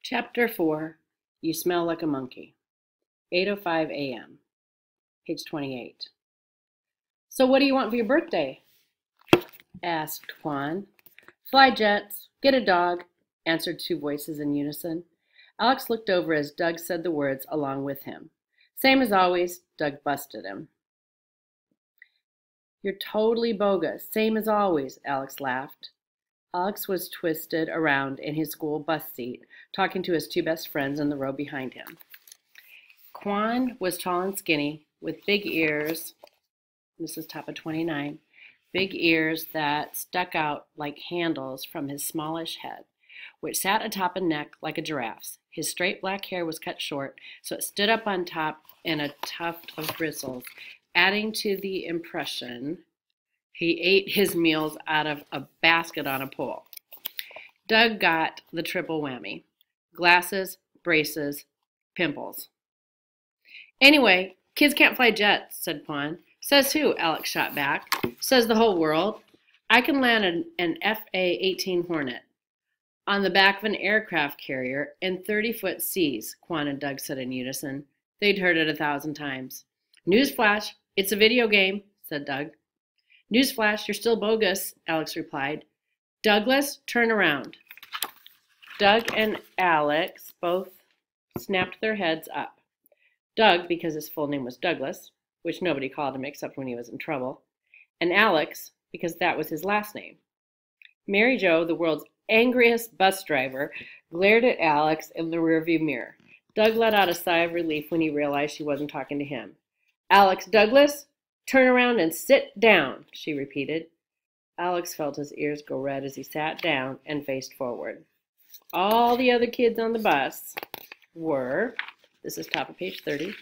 Chapter 4 You Smell Like a Monkey. 8:05 a.m. Page 28. So what do you want for your birthday? Asked Juan. Fly jets, get a dog, answered two voices in unison. Alex looked over as Doug said the words along with him. Same as always, Doug busted him. You're totally bogus, same as always, Alex laughed. Alex was twisted around in his school bus seat, talking to his two best friends in the row behind him. Juan was tall and skinny, with big ears. This is top of 29. Big ears that stuck out like handles from his smallish head, which sat atop a neck like a giraffe's. His straight black hair was cut short, so it stood up on top in a tuft of bristles, adding to the impression he ate his meals out of a basket on a pole. Doug got the triple whammy. Glasses, braces, pimples. Anyway, kids can't fly jets, said Juan. Says who? Alex shot back. Says the whole world. I can land an FA-18 Hornet on the back of an aircraft carrier in 30-foot seas, Juan and Doug said in unison. They'd heard it 1,000 times. Newsflash, it's a video game, said Doug. Newsflash, you're still bogus, Alex replied. Douglas, turn around. Doug and Alex both snapped their heads up. Doug, because his full name was Douglas, which nobody called him except when he was in trouble, and Alex, because that was his last name. Mary Jo, the world's angriest bus driver, glared at Alex in the rearview mirror. Doug let out a sigh of relief when he realized she wasn't talking to him. Alex Douglas, turn around and sit down, she repeated. Alex felt his ears go red as he sat down and faced forward. All the other kids on the bus were, this is top of page 30,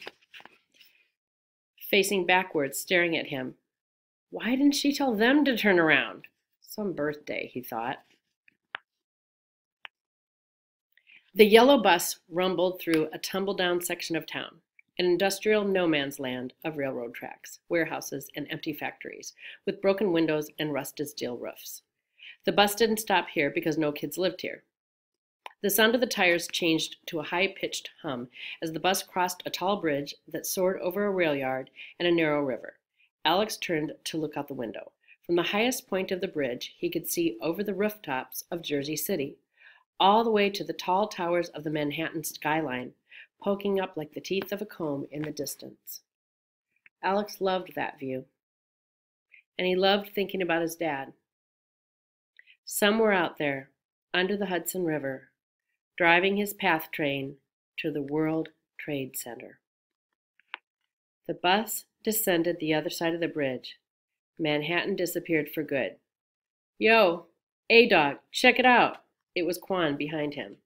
facing backwards, staring at him. Why didn't she tell them to turn around? Some birthday, he thought. The yellow bus rumbled through a tumble-down section of town, an industrial no-man's land of railroad tracks, warehouses, and empty factories, with broken windows and rusted steel roofs. The bus didn't stop here because no kids lived here. The sound of the tires changed to a high-pitched hum as the bus crossed a tall bridge that soared over a rail yard and a narrow river. Alex turned to look out the window. From the highest point of the bridge, he could see over the rooftops of Jersey City, all the way to the tall towers of the Manhattan skyline, poking up like the teeth of a comb in the distance. Alex loved that view, and he loved thinking about his dad. Somewhere out there, under the Hudson River, driving his PATH train to the World Trade Center. The bus descended the other side of the bridge. Manhattan disappeared for good. Yo, A-Dog, check it out. It was Juan behind him.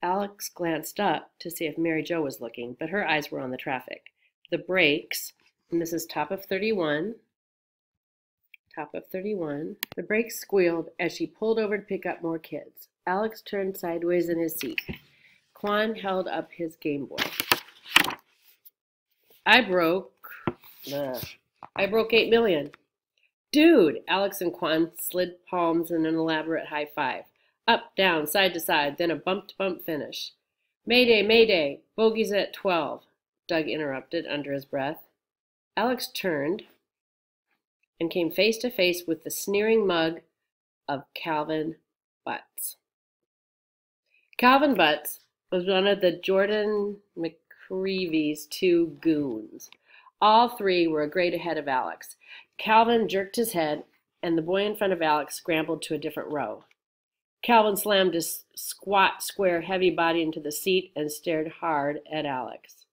Alex glanced up to see if Mary Jo was looking, but her eyes were on the traffic. The brakes, and this is top of 31, the brakes squealed as she pulled over to pick up more kids. Alex turned sideways in his seat. Juan held up his Game Boy. I broke 8 million. Dude, Alex and Juan slid palms in an elaborate high five. Up, down, side to side, then a bump-to-bump finish. Mayday, mayday, bogey's at 12, Doug interrupted under his breath. Alex turned and came face to face with the sneering mug of Calvin Butts. Calvin Butts was one of the Jordan McCreevy's two goons. All three were a grade ahead of Alex. Calvin jerked his head, and the boy in front of Alex scrambled to a different row. Calvin slammed his squat, square, heavy body into the seat and stared hard at Alex.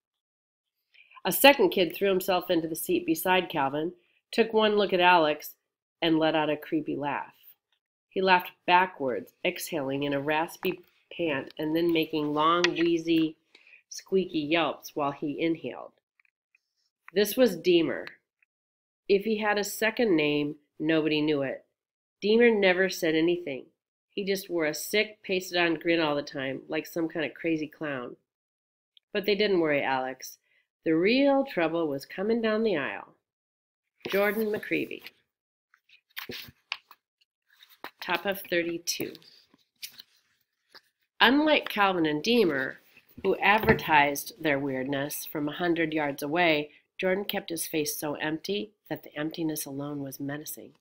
A second kid threw himself into the seat beside Calvin, took one look at Alex, and let out a creepy laugh. He laughed backwards, exhaling in a raspy pant and then making long, wheezy, squeaky yelps while he inhaled. This was Deemer. If he had a second name, nobody knew it. Deemer never said anything. He just wore a sick, pasted-on grin all the time, like some kind of crazy clown. But they didn't worry Alex. The real trouble was coming down the aisle. Jordan McCreevy. Top of 32. Unlike Calvin and Deemer, who advertised their weirdness from 100 yards away, Jordan kept his face so empty that the emptiness alone was menacing.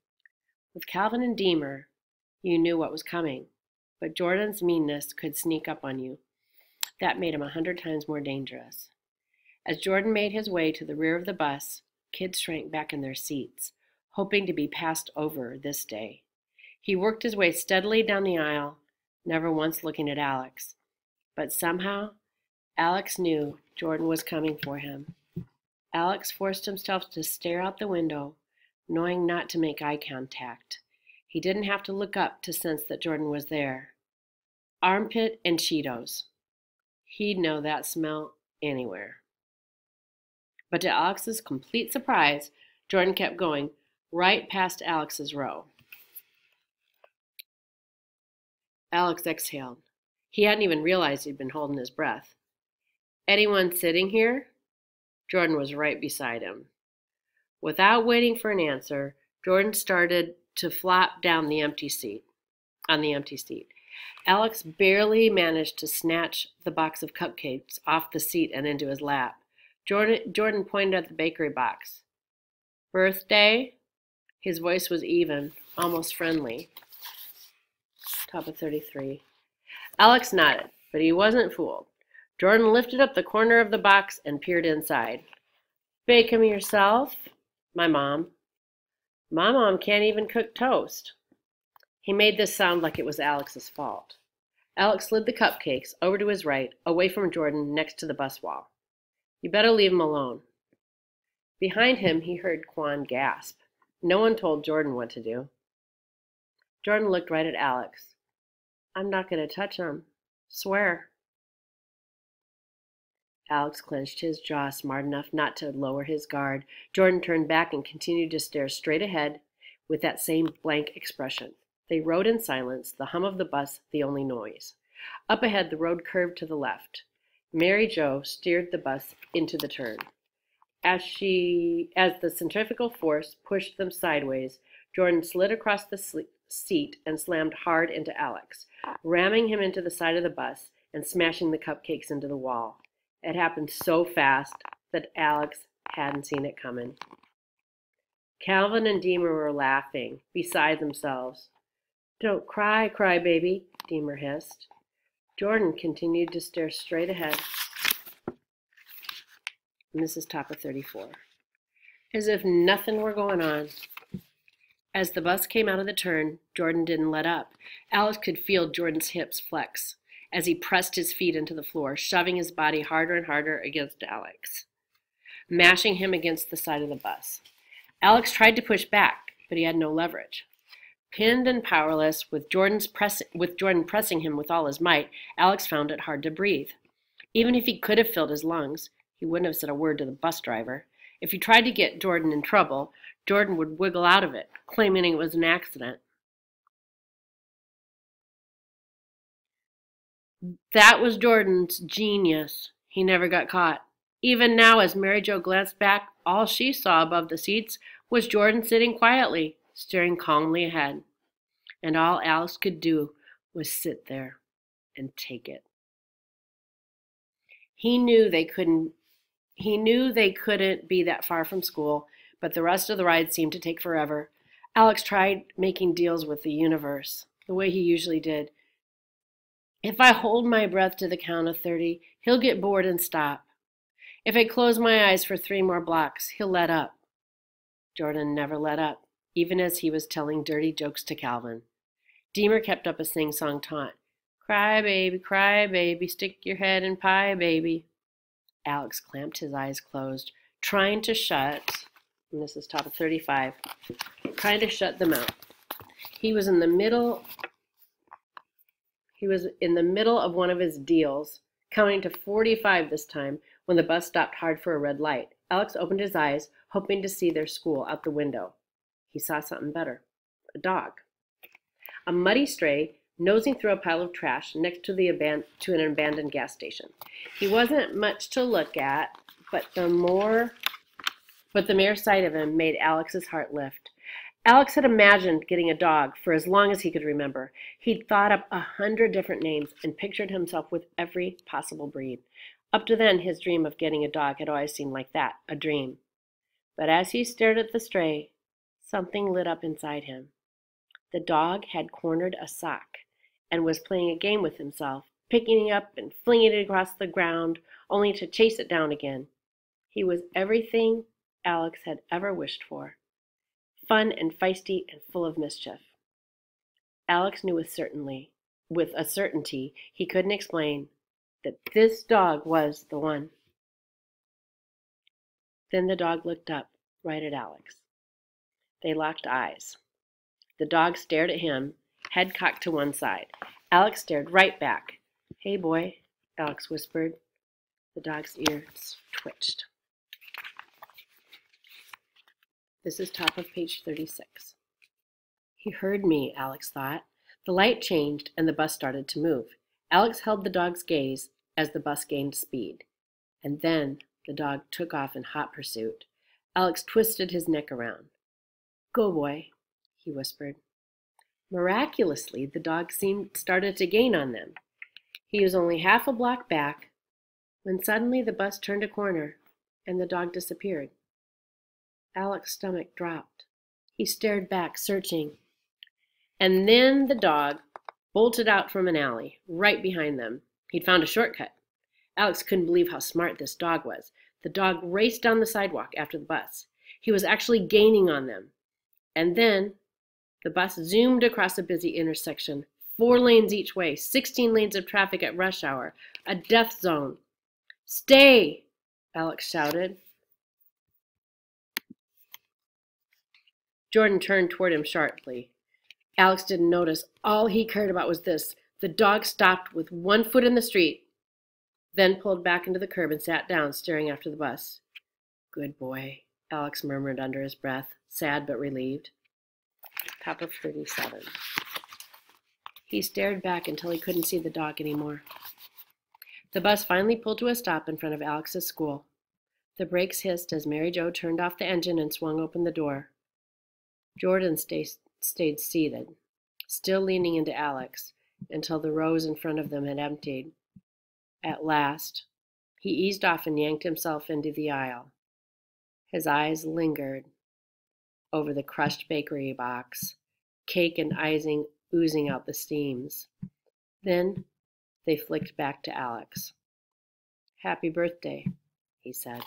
With Calvin and Deemer, you knew what was coming, but Jordan's meanness could sneak up on you. That made him 100 times more dangerous. As Jordan made his way to the rear of the bus, kids shrank back in their seats, hoping to be passed over this day. He worked his way steadily down the aisle, never once looking at Alex. But somehow, Alex knew Jordan was coming for him. Alex forced himself to stare out the window, knowing not to make eye contact. He didn't have to look up to sense that Jordan was there. Armpit and Cheetos. He'd know that smell anywhere. But to Alex's complete surprise, Jordan kept going right past Alex's row. Alex exhaled. He hadn't even realized he'd been holding his breath. Anyone sitting here? Jordan was right beside him. Without waiting for an answer, Jordan started to flop down on the empty seat. Alex barely managed to snatch the box of cupcakes off the seat and into his lap. Jordan pointed at the bakery box. Birthday? His voice was even, almost friendly. Top of 33. Alex nodded, but he wasn't fooled. Jordan lifted up the corner of the box and peered inside. Bake 'em yourself? My mom. My mom can't even cook toast. He made this sound like it was Alex's fault. Alex slid the cupcakes over to his right, away from Jordan, next to the bus wall. You better leave him alone. Behind him, he heard Quan gasp. No one told Jordan what to do. Jordan looked right at Alex. I'm not going to touch him. Swear. Alex clenched his jaw smart enough not to lower his guard. Jordan turned back and continued to stare straight ahead with that same blank expression. They rode in silence, the hum of the bus the only noise. Up ahead, the road curved to the left. Mary Jo steered the bus into the turn. As the centrifugal force pushed them sideways, Jordan slid across the seat and slammed hard into Alex, ramming him into the side of the bus and smashing the cupcakes into the wall. It happened so fast that Alex hadn't seen it coming. Calvin and Deemer were laughing, beside themselves. Don't cry, crybaby, Deemer hissed. Jordan continued to stare straight ahead. And this is top of 34. As if nothing were going on. As the bus came out of the turn, Jordan didn't let up. Alex could feel Jordan's hips flex as he pressed his feet into the floor, shoving his body harder and harder against Alex, mashing him against the side of the bus. Alex tried to push back, but he had no leverage. Pinned and powerless, with Jordan pressing him with all his might, Alex found it hard to breathe. Even if he could have filled his lungs, he wouldn't have said a word to the bus driver. If he tried to get Jordan in trouble, Jordan would wiggle out of it, claiming it was an accident. That was Jordan's genius. He never got caught. Even now, as Mary Jo glanced back, all she saw above the seats was Jordan sitting quietly, staring calmly ahead. And all Alex could do was sit there and take it. He knew they couldn't be that far from school, but the rest of the ride seemed to take forever. Alex tried making deals with the universe, the way he usually did. If I hold my breath to the count of 30, he'll get bored and stop. If I close my eyes for 3 more blocks, he'll let up. Jordan never let up, even as he was telling dirty jokes to Calvin. Deemer kept up a sing-song taunt. Cry, baby, stick your head in pie, baby. Alex clamped his eyes closed, trying to shut, and this is top of 35, trying to shut them out. He was in the middle of one of his deals, counting to 45 this time, when the bus stopped hard for a red light. Alex opened his eyes, hoping to see their school out the window. He saw something better. A dog. A muddy stray, nosing through a pile of trash next to an abandoned gas station. He wasn't much to look at, but the mere sight of him made Alex's heart lift. Alex had imagined getting a dog for as long as he could remember. He'd thought up 100 different names and pictured himself with every possible breed. Up to then, his dream of getting a dog had always seemed like that, a dream. But as he stared at the stray, something lit up inside him. The dog had cornered a sock and was playing a game with himself, picking it up and flinging it across the ground, only to chase it down again. He was everything Alex had ever wished for. Fun and feisty and full of mischief. Alex knew with a certainty he couldn't explain, that this dog was the one. Then the dog looked up, right at Alex. They locked eyes. The dog stared at him, head cocked to one side. Alex stared right back. "Hey, boy," Alex whispered. The dog's ears twitched. This is top of page 36. He heard me, Alex thought. The light changed and the bus started to move. Alex held the dog's gaze as the bus gained speed. And then the dog took off in hot pursuit. Alex twisted his neck around. "Go, boy," he whispered. Miraculously, the dog started to gain on them. He was only half a block back when suddenly the bus turned a corner and the dog disappeared. Alex's stomach dropped. He stared back, searching. And then the dog bolted out from an alley, right behind them. He'd found a shortcut. Alex couldn't believe how smart this dog was. The dog raced down the sidewalk after the bus. He was actually gaining on them. And then the bus zoomed across a busy intersection, 4 lanes each way, 16 lanes of traffic at rush hour, a death zone. "Stay!" Alex shouted. Jordan turned toward him sharply. Alex didn't notice. All he cared about was this. The dog stopped with one foot in the street, then pulled back into the curb and sat down, staring after the bus. "Good boy," Alex murmured under his breath, sad but relieved. Top of 37. He stared back until he couldn't see the dog anymore. The bus finally pulled to a stop in front of Alex's school. The brakes hissed as Mary Jo turned off the engine and swung open the door. Jordan stayed seated, still leaning into Alex, until the rows in front of them had emptied. At last, he eased off and yanked himself into the aisle. His eyes lingered over the crushed bakery box, cake and icing oozing out the steams. Then they flicked back to Alex. "Happy birthday," he said.